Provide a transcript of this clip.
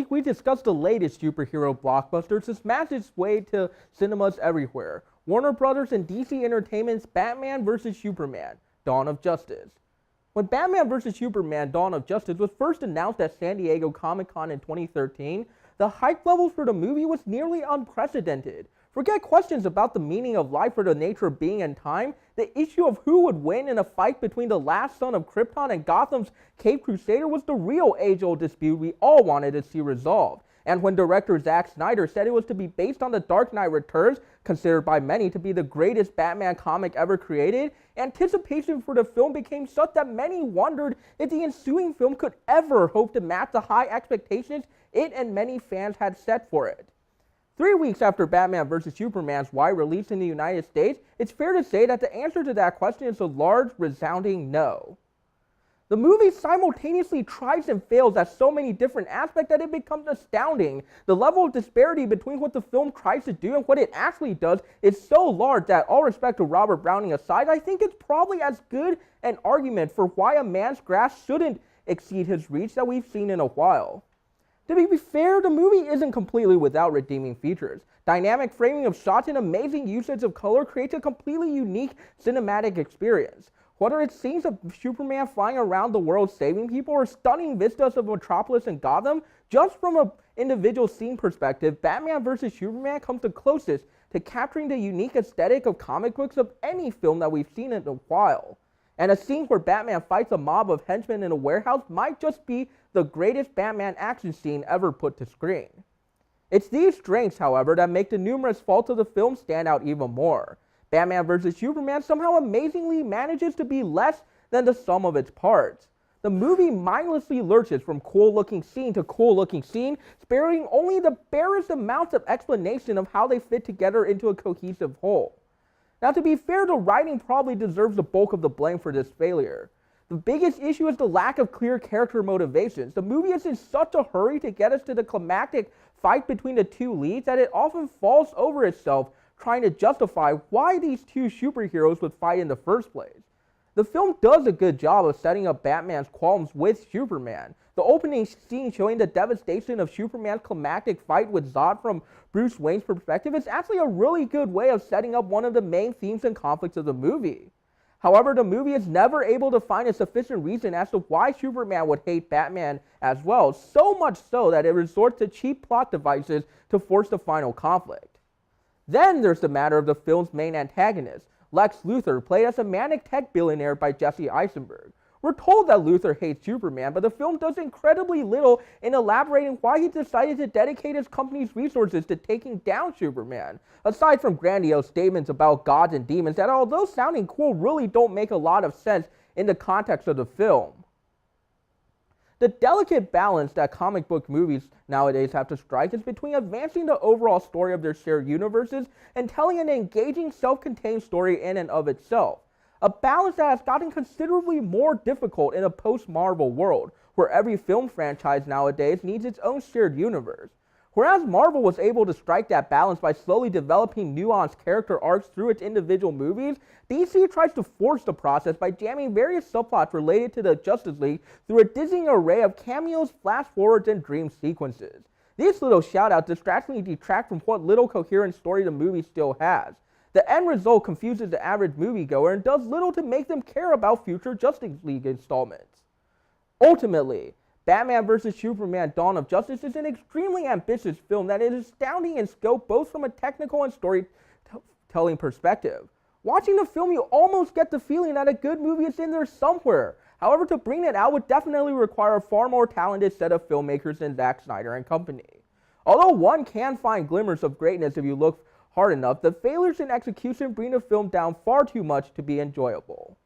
week, we discussed the latest superhero blockbuster to smash its way to cinemas everywhere. Warner Brothers and DC Entertainment's Batman vs. Superman, Dawn of Justice. When Batman vs. Superman, Dawn of Justice was first announced at San Diego Comic-Con in 2013, the hype levels for the movie was nearly unprecedented. Forget questions about the meaning of life or the nature of being and time. The issue of who would win in a fight between the last son of Krypton and Gotham's Caped Crusader was the real age-old dispute we all wanted to see resolved. And when director Zack Snyder said it was to be based on The Dark Knight Returns, considered by many to be the greatest Batman comic ever created, anticipation for the film became such that many wondered if the ensuing film could ever hope to match the high expectations it and many fans had set for it. 3 weeks after Batman vs. Superman's wide release in the United States, it's fair to say that the answer to that question is a large, resounding no. The movie simultaneously tries and fails at so many different aspects that it becomes astounding. The level of disparity between what the film tries to do and what it actually does is so large that, all respect to Robert Browning aside, I think it's probably as good an argument for why a man's grasp shouldn't exceed his reach that we've seen in a while. To be fair, the movie isn't completely without redeeming features. Dynamic framing of shots and amazing usage of color creates a completely unique cinematic experience. Whether it's scenes of Superman flying around the world saving people or stunning vistas of Metropolis and Gotham, just from an individual scene perspective, Batman vs. Superman comes the closest to capturing the unique aesthetic of comic books of any film that we've seen in a while. And a scene where Batman fights a mob of henchmen in a warehouse might just be the greatest Batman action scene ever put to screen. It's these strengths, however, that make the numerous faults of the film stand out even more. Batman vs. Superman somehow amazingly manages to be less than the sum of its parts. The movie mindlessly lurches from cool-looking scene to cool-looking scene, sparing only the barest amounts of explanation of how they fit together into a cohesive whole. Now, to be fair, the writing probably deserves the bulk of the blame for this failure. The biggest issue is the lack of clear character motivations. The movie is in such a hurry to get us to the climactic fight between the two leads that it often falls over itself trying to justify why these two superheroes would fight in the first place. The film does a good job of setting up Batman's qualms with Superman. The opening scene showing the devastation of Superman's climactic fight with Zod from Bruce Wayne's perspective is actually a really good way of setting up one of the main themes and conflicts of the movie. However, the movie is never able to find a sufficient reason as to why Superman would hate Batman as well, so much so that it resorts to cheap plot devices to force the final conflict. Then there's the matter of the film's main antagonist, Lex Luthor, played as a manic tech billionaire by Jesse Eisenberg. We're told that Luthor hates Superman, but the film does incredibly little in elaborating why he decided to dedicate his company's resources to taking down Superman, aside from grandiose statements about gods and demons that, although sounding cool, really don't make a lot of sense in the context of the film. The delicate balance that comic book movies nowadays have to strike is between advancing the overall story of their shared universes and telling an engaging, self-contained story in and of itself. A balance that has gotten considerably more difficult in a post-Marvel world, where every film franchise nowadays needs its own shared universe. Whereas Marvel was able to strike that balance by slowly developing nuanced character arcs through its individual movies, DC tries to force the process by jamming various subplots related to the Justice League through a dizzying array of cameos, flash-forwards, and dream sequences. These little shout-outs distractingly detract from what little coherent story the movie still has. The end result confuses the average moviegoer and does little to make them care about future Justice League installments. Ultimately, Batman vs. Superman Dawn of Justice is an extremely ambitious film that is astounding in scope both from a technical and storytelling perspective. Watching the film, you almost get the feeling that a good movie is in there somewhere. However, to bring it out would definitely require a far more talented set of filmmakers than Zack Snyder and company. Although one can find glimmers of greatness if you look hard enough, the failures in execution bring the film down far too much to be enjoyable.